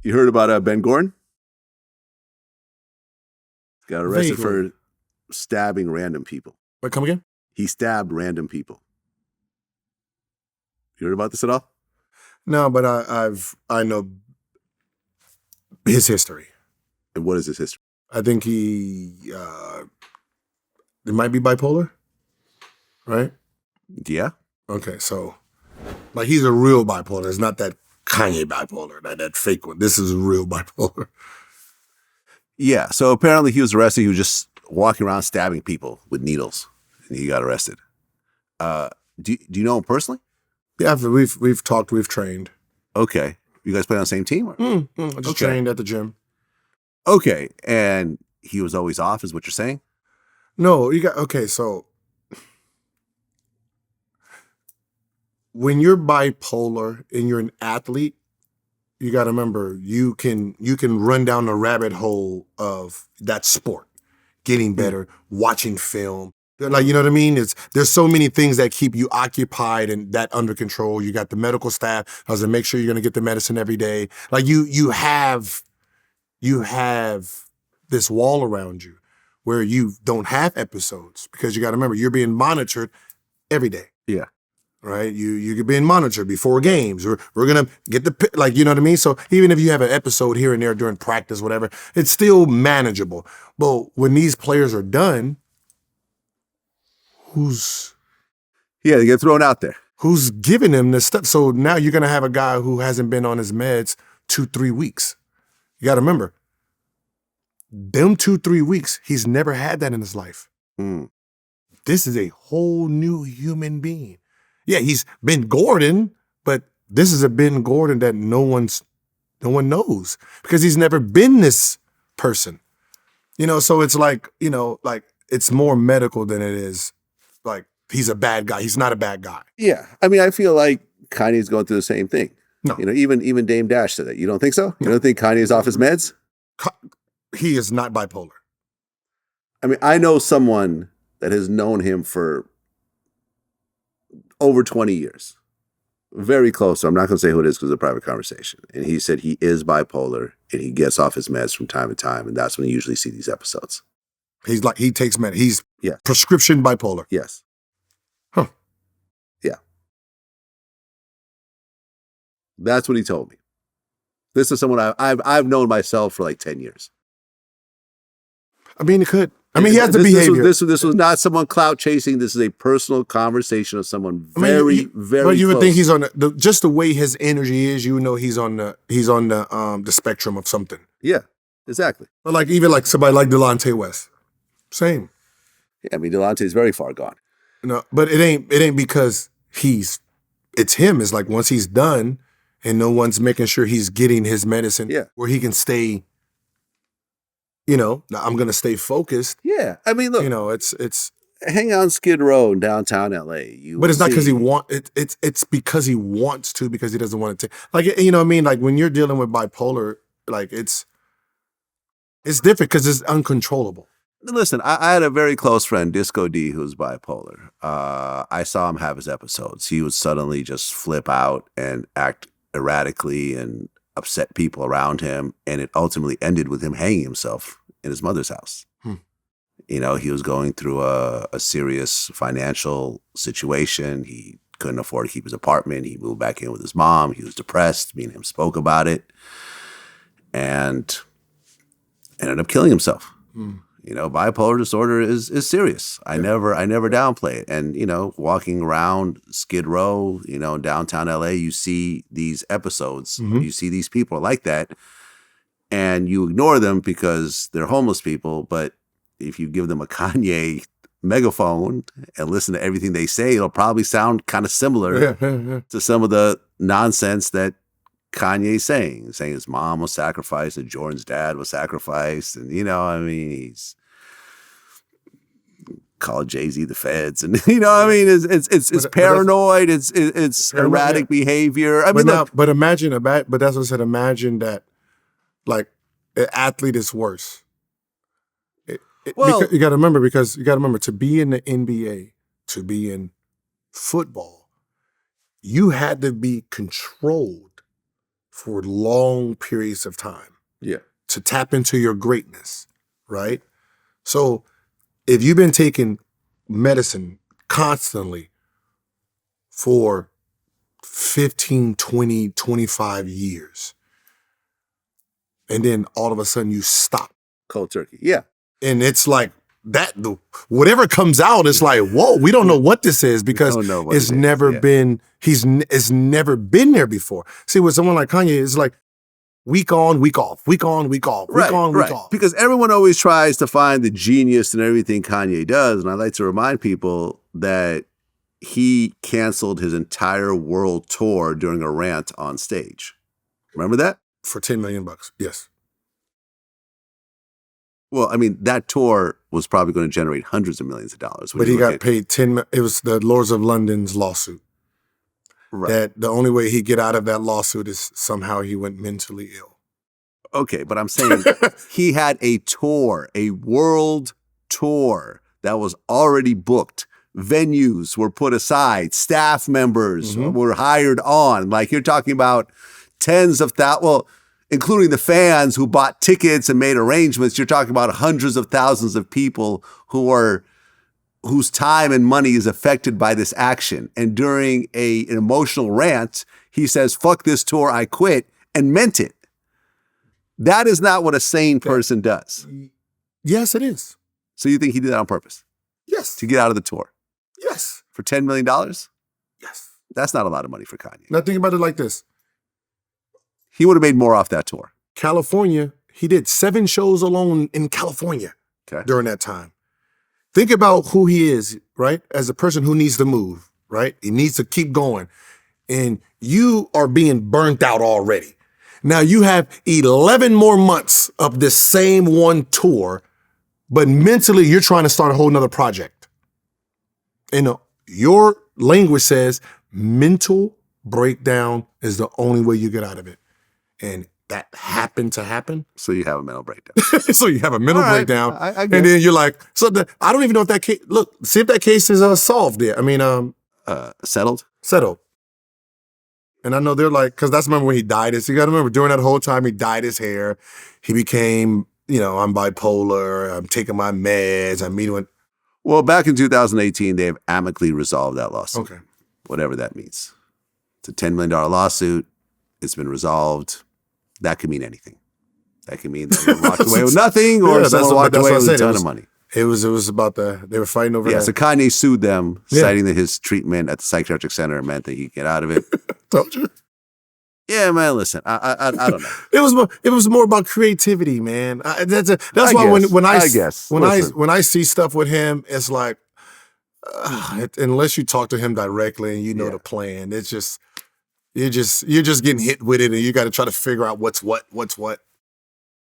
You heard about Ben Gordon? Got arrested Vaguely. for stabbing random people. Wait, come again? He stabbed random people. You heard about this at all? No, but I know his history. And what is his history? I think it might be bipolar, right? Yeah. Okay, so like he's a real bipolar. It's not that Kanye bipolar, that fake one. This is real bipolar. Yeah. So apparently he was arrested. He was just walking around stabbing people with needles, and he got arrested. Do you know him personally? Yeah, we've talked, we've trained. Okay. You guys play on the same team? I just trained at the gym. Okay. And he was always off, is what you're saying? No, so when you're bipolar and you're an athlete, you got to remember you can run down the rabbit hole of that sport, getting better, watching film. Like, you know what I mean? There's so many things that keep you occupied and that under control. You got the medical staff has to make sure you're going to get the medicine every day. Like you have this wall around you where you don't have episodes because you got to remember you're being monitored every day. Yeah. Right? You're being monitored before games. We're going to get like, you know what I mean? So even if you have an episode here and there during practice, whatever, it's still manageable. But when these players are done, they get thrown out there. Who's giving them this stuff? So now you're going to have a guy who hasn't been on his meds 2-3 weeks. You got to remember, them 2-3 weeks, he's never had that in his life. This is a whole new human being. Yeah, he's Ben Gordon, but this is a Ben Gordon that no one knows because he's never been this person. So it's like, it's more medical than it is like he's a bad guy. He's not a bad guy. Yeah. I mean, I feel like Kanye's going through the same thing. No. Even Dame Dash said that. You don't think so? You don't think Kanye's off his meds? He is not bipolar. I mean, I know someone that has known him for over 20 years. Very close. So I'm not going to say who it is because it's a private conversation. And he said he is bipolar and he gets off his meds from time to time. And that's when you usually see these episodes. He takes med. He's prescription bipolar. Yes. Huh. Yeah. That's what he told me. This is someone I've known myself for like 10 years. I mean, it could. I mean, he has the behavior. This was not someone clout chasing. This is a personal conversation of someone very But you close. would think he's on just the way his energy is. You know, he's on the spectrum of something. Yeah, exactly. But like even like somebody like Delonte West, same. Yeah, I mean, Delonte is very far gone. No, but it ain't because it's him. It's like once he's done and no one's making sure he's getting his medicine where he can stay, I'm going to stay focused. Yeah. I mean, look, it's hang on Skid Row in downtown LA. But it's not because it's because he wants to, because he doesn't want to take, like, you know what I mean? Like when you're dealing with bipolar, like it's different because it's uncontrollable. Listen, I had a very close friend, Disco D, who's bipolar. I saw him have his episodes. He would suddenly just flip out and act erratically and upset people around him. And it ultimately ended with him hanging himself in his mother's house. He was going through a serious financial situation. He couldn't afford to keep his apartment. He moved back in with his mom. He was depressed. Me and him spoke about it and ended up killing himself. Bipolar disorder is serious. I never downplay it. And, walking around Skid Row, downtown LA, you see these episodes, you see these people like that, and you ignore them because they're homeless people. But if you give them a Kanye megaphone and listen to everything they say, it'll probably sound kind of similar to some of the nonsense that Kanye's saying his mom was sacrificed and Jordan's dad was sacrificed. And, he's called Jay-Z the feds. And, it's paranoid. It's erratic behavior. But imagine but that's what I said. Imagine that like an athlete is worse. You got to remember to be in the NBA, to be in football, you had to be controlled for long periods of time. Yeah. To tap into your greatness, right? So if you've been taking medicine constantly for 15, 20, 25 years, and then all of a sudden you stop. Cold turkey. Yeah. And it's like that, whatever comes out, it's like, whoa, we don't know what this is because it's never been, it's never been there before. See, with someone like Kanye, it's like week on, week off, week on, week off, week on, week off. Because everyone always tries to find the genius in everything Kanye does. And I like to remind people that he canceled his entire world tour during a rant on stage. Remember that? For $10 million, yes. Well, I mean, that tour was probably going to generate hundreds of millions of dollars. But he got paid it was the Lords of London's lawsuit. Right. That the only way he get out of that lawsuit is somehow he went mentally ill. Okay, but I'm saying he had a tour, a world tour that was already booked. Venues were put aside. Staff members were hired on. Like you're talking about tens of thousands, well, including the fans who bought tickets and made arrangements. You're talking about hundreds of thousands of people whose time and money is affected by this action. And during an emotional rant, he says, "Fuck this tour, I quit," and meant it. That is not what a sane person does. Yes, it is. So you think he did that on purpose? Yes. To get out of the tour? Yes. For $10 million? Yes. That's not a lot of money for Kanye. Now think about it like this. He would have made more off that tour. California, he did 7 shows alone in California during that time. Think about who he is, right? As a person who needs to move, right? He needs to keep going. And you are being burnt out already. Now you have 11 more months of this same one tour, but mentally you're trying to start a whole nother project. And your language says mental breakdown is the only way you get out of it. And that happened to happen. So you have a mental breakdown. So you have a mental breakdown. I and then you're like, I don't even know if that case, look, see if that case is solved there. I mean, settled? Settled. And I know they're like, because that's remember when he dyed his, you got to remember during that whole time he dyed his hair. He became, I'm bipolar, I'm taking my meds, I'm meeting with. Well, back in 2018, they have amicably resolved that lawsuit. Okay. Whatever that means. It's a $10 million lawsuit. It's been resolved. That could mean anything. That could mean that someone walked away with nothing or someone walked away with a ton of money. It was about they were fighting over that. Yeah, so Kanye sued them, citing that his treatment at the psychiatric center meant that he could get out of it. Told you. Yeah, man, listen, I don't know. It was more about creativity, man. That's why when I see stuff with him, it's like, unless you talk to him directly and you know the plan, it's just, you're just getting hit with it and you got to try to figure out what's what.